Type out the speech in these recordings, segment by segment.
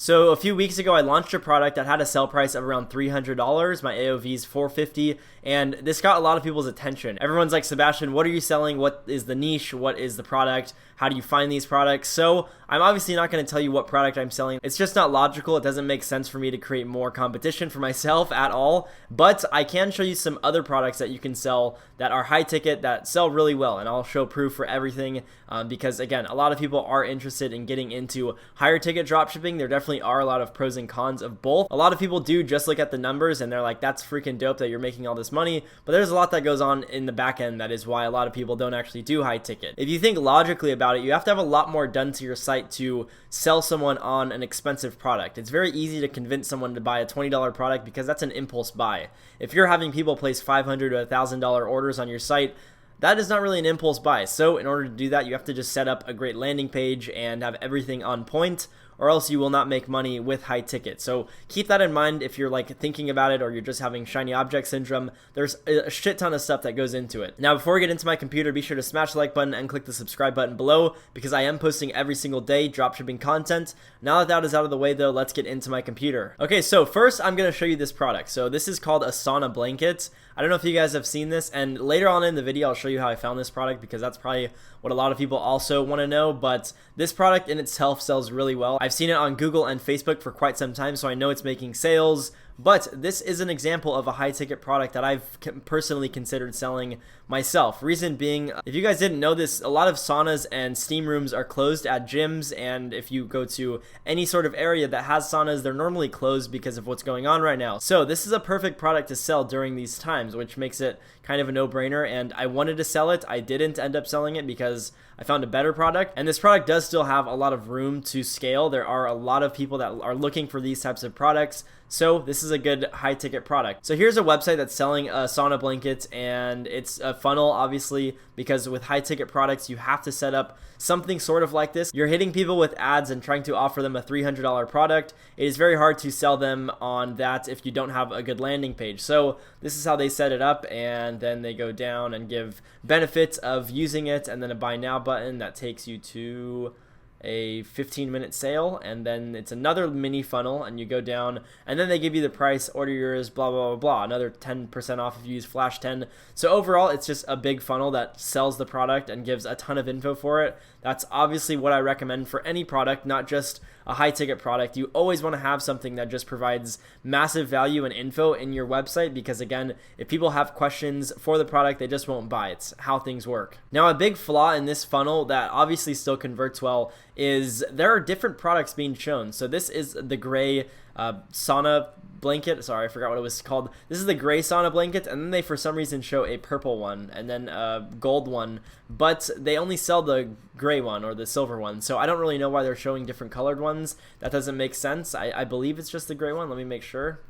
So a few weeks ago, I launched a product that had a sell price of around $300. My AOV is $450, and this got a lot of people's attention. Everyone's like, Sebastian, what are you selling? What is the niche? What is the product? How do you find these products? So I'm obviously not going to tell you what product I'm selling. It's just not logical. It doesn't make sense for me to create more competition for myself at all. But I can show you some other products that you can sell that are high ticket, that sell really well. And I'll show proof for everything because, again, a lot of people are interested in getting into higher ticket dropshipping. There definitely are a lot of pros and cons of both. A lot of people do just look at the numbers and they're like, that's freaking dope that you're making all this money. But there's a lot that goes on in the back end. That is why a lot of people don't actually do high ticket. If you think logically about it, you have to have a lot more done to your site to sell someone on an expensive product. It's very easy to convince someone to buy a $20 product because that's an impulse buy. If you're having people place $500 to $1,000 orders on your site, that is not really an impulse buy. So in order to do that, you have to just set up a great landing page and have everything on point, or else you will not make money with high ticket. So keep that in mind if you're like thinking about it or you're just having shiny object syndrome. There's a shit ton of stuff that goes into it. Now, before we get into my computer, be sure to smash the like button and click the subscribe button below because I am posting every single day dropshipping content. Now that is out of the way though, let's get into my computer. Okay, so first I'm gonna show you this product. So this is called a sauna blanket. I don't know if you guys have seen this, and later on in the video I'll show you how I found this product because that's probably what a lot of people also want to know. But this product in itself sells really well. I've seen it on Google and Facebook for quite some time, so I know it's making sales. But this is an example of a high ticket product that I've personally considered selling myself. Reason being, if you guys didn't know this, a lot of saunas and steam rooms are closed at gyms, and if you go to any sort of area that has saunas, they're normally closed because of what's going on right now. So this is a perfect product to sell during these times, which makes it kind of a no-brainer, and I wanted to sell it. I didn't end up selling it because I found a better product, and this product does still have a lot of room to scale. There are a lot of people that are looking for these types of products, so this is a good high ticket product. So here's a website that's selling a sauna blanket, and it's a funnel obviously because with high ticket products you have to set up something sort of like this. You're hitting people with ads and trying to offer them a $300 product. It is very hard to sell them on that if you don't have a good landing page. So this is how they set it up, and then they go down and give benefits of using it, and then a buy now button that takes you to a 15-minute sale, and then it's another mini funnel, and you go down, and then they give you the price, order yours, blah blah blah blah, another 10% off if you use flash 10. So overall it's just a big funnel that sells the product and gives a ton of info for it. That's obviously what I recommend for any product, not just a high ticket product. You always want to have something that just provides massive value and info in your website because, again, if people have questions for the product, they just won't buy. It's how things work. Now, a big flaw in this funnel that obviously still converts well is there are different products being shown. So this is the gray sauna blanket. Sorry, I forgot what it was called. This is the gray sauna blanket, and then they for some reason show a purple one and then a gold one, but they only sell the gray one or the silver one. So I don't really know why they're showing different colored ones. That doesn't make sense. I believe it's just the gray one. Let me make sure.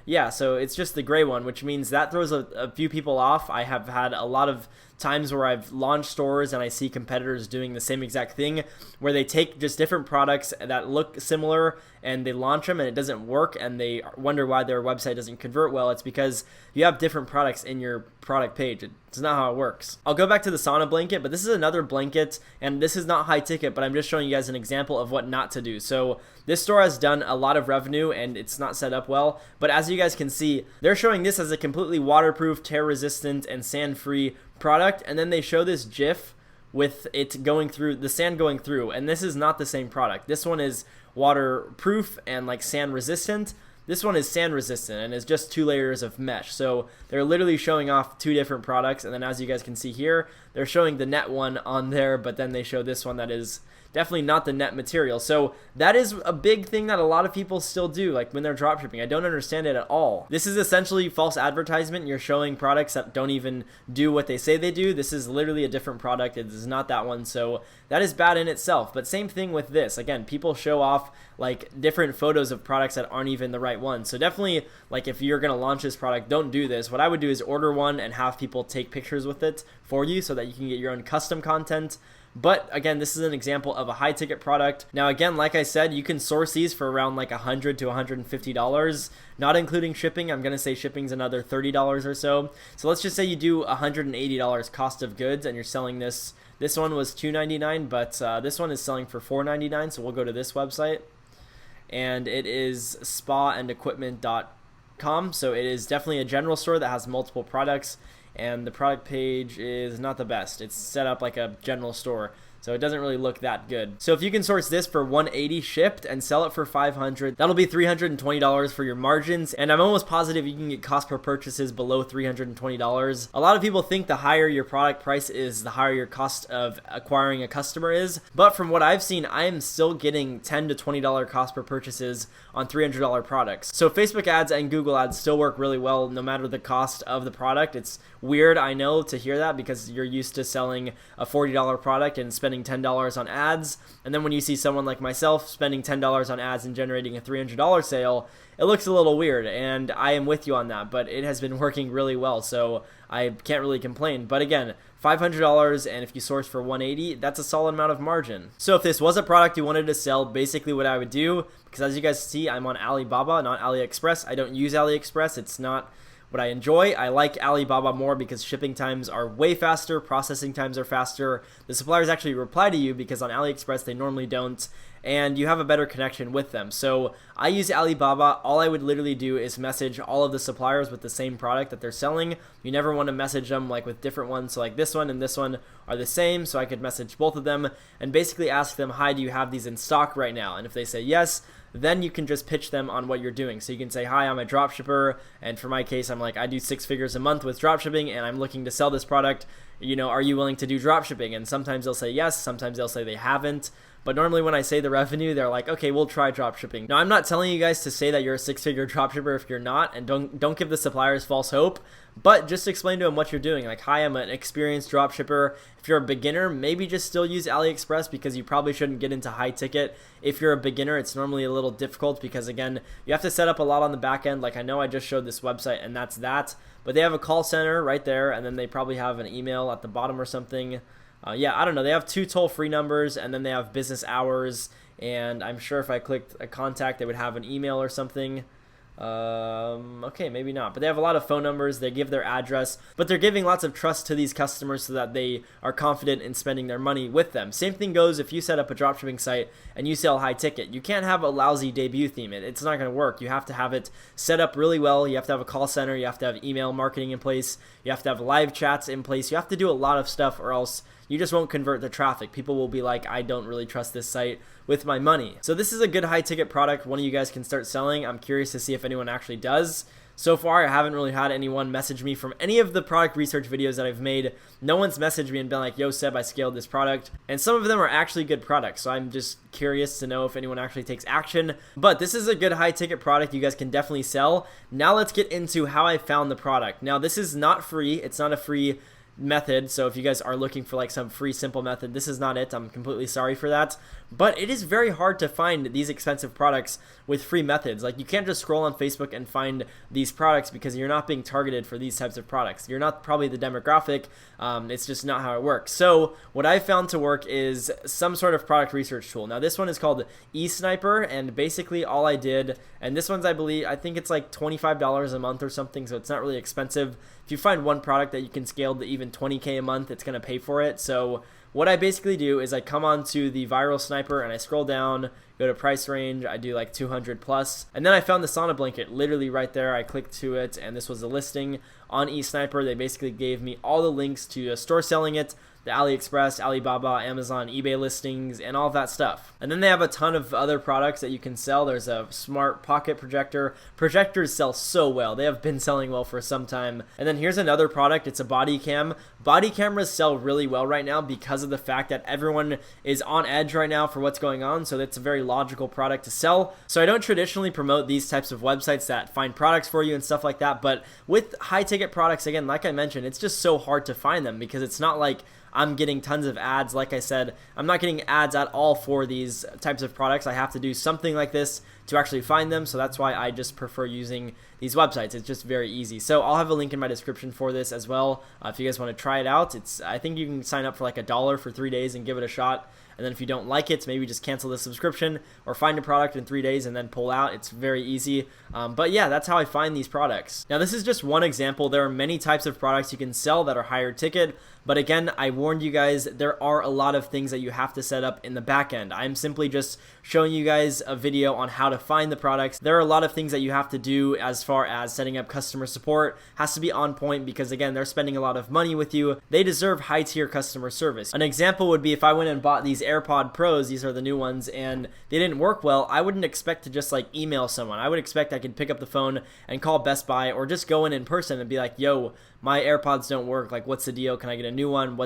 Yeah, so it's just the gray one, which means that throws a few people off. I have had a lot of times where I've launched stores and I see competitors doing the same exact thing where they take just different products that look similar and they launch them and it doesn't work and they wonder why their website doesn't convert well. It's because you have different products in your product page. It's not how it works. I'll go back to the sauna blanket, but this is another blanket, and this is not high ticket, but I'm just showing you guys an example of what not to do. So this store has done a lot of revenue and it's not set up well, but as you guys can see, they're showing this as a completely waterproof, tear resistant, and sand free product, and then they show this GIF with it going through, the sand going through, and this is not the same product. This one is waterproof and like sand resistant. This one is sand resistant and is just 2 layers of mesh. So they're literally showing off 2 different products, and then as you guys can see here, they're showing the net one on there, but then they show this one that is definitely not the net material. So that is a big thing that a lot of people still do, like when they're dropshipping. I don't understand it at all. This is essentially false advertisement. You're showing products that don't even do what they say they do. This is literally a different product. It is not that one. So that is bad in itself. But same thing with this. Again, people show off like different photos of products that aren't even the right one. So definitely, like if you're going to launch this product, don't do this. What I would do is order one and have people take pictures with it for you so that you can get your own custom content. But again, this is an example of a high ticket product. Now again, like I said, you can source these for around like $100 to $150, not including shipping. I'm going to say shipping's another $30 or so. So let's just say you do $180 cost of goods and you're selling this. This one was $299, but this one is selling for $499. So we'll go to this website. and it is spaandequipment.com. So it is definitely a general store that has multiple products, and the product page is not the best. It's set up like a general store, so it doesn't really look that good. So if you can source this for $180 shipped and sell it for $500, that'll be $320 for your margins. And I'm almost positive you can get cost per purchases below $320. A lot of people think the higher your product price is, the higher your cost of acquiring a customer is. But from what I've seen, I am still getting $10 to $20 cost per purchases on $300 products. So Facebook ads and Google ads still work really well no matter the cost of the product. It's weird, I know, to hear that because you're used to selling a $40 product and spending $10 on ads, and then when you see someone like myself spending $10 on ads and generating a $300 sale, it looks a little weird, and I am with you on that, but it has been working really well, so I can't really complain. But again, $500, and if you source for $180, that's a solid amount of margin. So if this was a product you wanted to sell, basically what I would do, because as you guys see, I'm on Alibaba, not AliExpress. I don't use AliExpress. It's not what I enjoy. I like Alibaba more because shipping times are way faster, processing times are faster. The suppliers actually reply to you because on AliExpress they normally don't, and you have a better connection with them. So I use Alibaba. All I would literally do is message all of the suppliers with the same product that they're selling. You never want to message them like with different ones. So like this one and this one are the same, so I could message both of them and basically ask them, hi, do you have these in stock right now? And if they say yes, then you can just pitch them on what you're doing. So you can say, hi, I'm a dropshipper, and for my case, I'm like, I do 6 figures a month with dropshipping, and I'm looking to sell this product. You know, are you willing to do dropshipping? And sometimes they'll say yes, sometimes they'll say they haven't. But normally when I say the revenue, they're like, okay, we'll try dropshipping. Now, I'm not telling you guys to say that you're a 6-figure dropshipper if you're not, and don't give the suppliers false hope, but just explain to them what you're doing. Like, hi, I'm an experienced dropshipper. If you're a beginner, maybe just still use AliExpress because you probably shouldn't get into high ticket. If you're a beginner, it's normally a little difficult because, again, you have to set up a lot on the back end. Like, I know I just showed this website and that's that, but they have a call center right there, and then they probably have an email at the bottom or something. Yeah, I don't know. They have 2 toll-free numbers, and then they have business hours, and I'm sure if I clicked a contact, they would have an email or something. Okay, maybe not, but they have a lot of phone numbers. They give their address, but they're giving lots of trust to these customers so that they are confident in spending their money with them. Same thing goes if you set up a dropshipping site and you sell high ticket. You can't have a lousy debut theme. It's not going to work. You have to have it set up really well. You have to have a call center. You have to have email marketing in place. You have to have live chats in place. You have to do a lot of stuff, or else you just won't convert the traffic. People will be like, I don't really trust this site with my money. So this is a good high ticket product. One of you guys can start selling. I'm curious to see if anyone actually does. So far, I haven't really had anyone message me from any of the product research videos that I've made. No one's messaged me and been like, yo, Seb, I scaled this product. And some of them are actually good products. So I'm just curious to know if anyone actually takes action. But this is a good high ticket product you guys can definitely sell. Now let's get into how I found the product. Now this is not free. It's not a free method, so if you guys are looking for like some free simple method, this is not it. I'm completely sorry for that, but it is very hard to find these expensive products with free methods. Like, you can't just scroll on Facebook and find these products because you're not being targeted for these types of products. You're not probably the demographic. It's just not how it works. So what I found to work is some sort of product research tool. Now this one is called eSniper, and basically all I did, and this one's, I think it's like $25 a month or something, so it's not really expensive. If you find one product that you can scale to even 20K a month, it's going to pay for it. So what I basically do is I come onto the viral sniper and I scroll down, go to price range, I do like 200 plus, and then I found the sauna blanket literally right there. I clicked to it, and this was a listing on eSniper. They basically gave me all the links to a store selling it, the AliExpress, Alibaba, Amazon, eBay listings, and all of that stuff. And then they have a ton of other products that you can sell. There's a smart pocket projector. Projectors sell so well. They have been selling well for some time. And then here's another product. It's a body cam. Body cameras sell really well right now because of the fact that everyone is on edge right now for what's going on. So that's a very logical product to sell. So I don't traditionally promote these types of websites that find products for you and stuff like that. But with high ticket products, again, like I mentioned, it's just so hard to find them because it's not like I'm getting tons of ads. Like I said, I'm not getting ads at all for these types of products. I have to do something like this to actually find them. So that's why I just prefer using these websites. It's just very easy. So I'll have a link in my description for this as well. If you guys want to try it out, I think you can sign up for like $1 for 3 days and give it a shot. and then if you don't like it, maybe just cancel the subscription or find a product in 3 days and then pull out. It's very easy. But yeah, that's how I find these products. Now, this is just one example. There are many types of products you can sell that are higher ticket, but again, I warned you guys, there are a lot of things that you have to set up in the back end. I'm simply just showing you guys a video on how to find the products. There are a lot of things that you have to do as far as setting up customer support. Has to be on point because again, they're spending a lot of money with you. They deserve high tier customer service. An example would be if I went and bought these AirPod Pros, these are the new ones, and they didn't work well, I wouldn't expect to just like email someone. I would expect I could pick up the phone and call Best Buy or just go in person and be like, yo, my AirPods don't work. Like, what's the deal? Can I get a new one?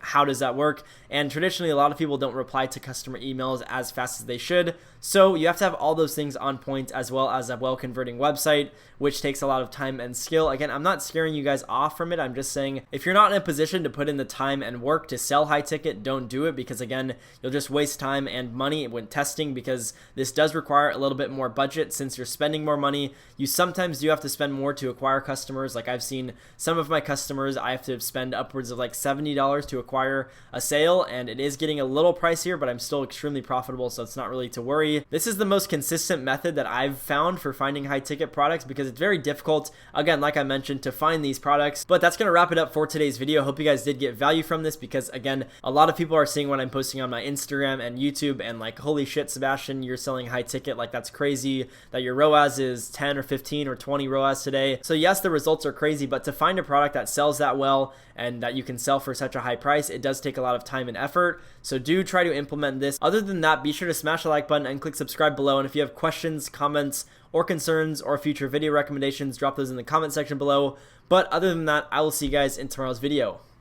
How does that work? And traditionally, a lot of people don't reply to customer emails as fast as they should. So you have to have all those things on point, as well as a well-converting website, which takes a lot of time and skill. Again, I'm not scaring you guys off from it. I'm just saying, if you're not in a position to put in the time and work to sell high ticket, don't do it, because again, you'll just waste time and money when testing, because this does require a little bit more budget. Since you're spending more money, you sometimes do have to spend more to acquire customers. Like, I've seen some of my customers, I have to spend upwards of like $70 to acquire a sale, and it is getting a little pricier, but I'm still extremely profitable, so it's not really to worry. This is the most consistent method that I've found for finding high ticket products, because it's very difficult, again, like I mentioned, to find these products. But that's going to wrap it up for today's video. Hope you guys did get value from this, because again, a lot of people are seeing what I'm posting on my Instagram and YouTube and like, holy shit, Sebastian, you're selling high ticket. Like, that's crazy that your ROAS is 10 or 15 or 20 ROAS today. So yes, the results are crazy, but to find a product that sells that well and that you can sell for such a high price, it does take a lot of time and effort. So do try to implement this. Other than that, be sure to smash the like button and click subscribe below. And if you have questions, comments, or concerns, or future video recommendations, drop those in the comment section below. But other than that, I will see you guys in tomorrow's video.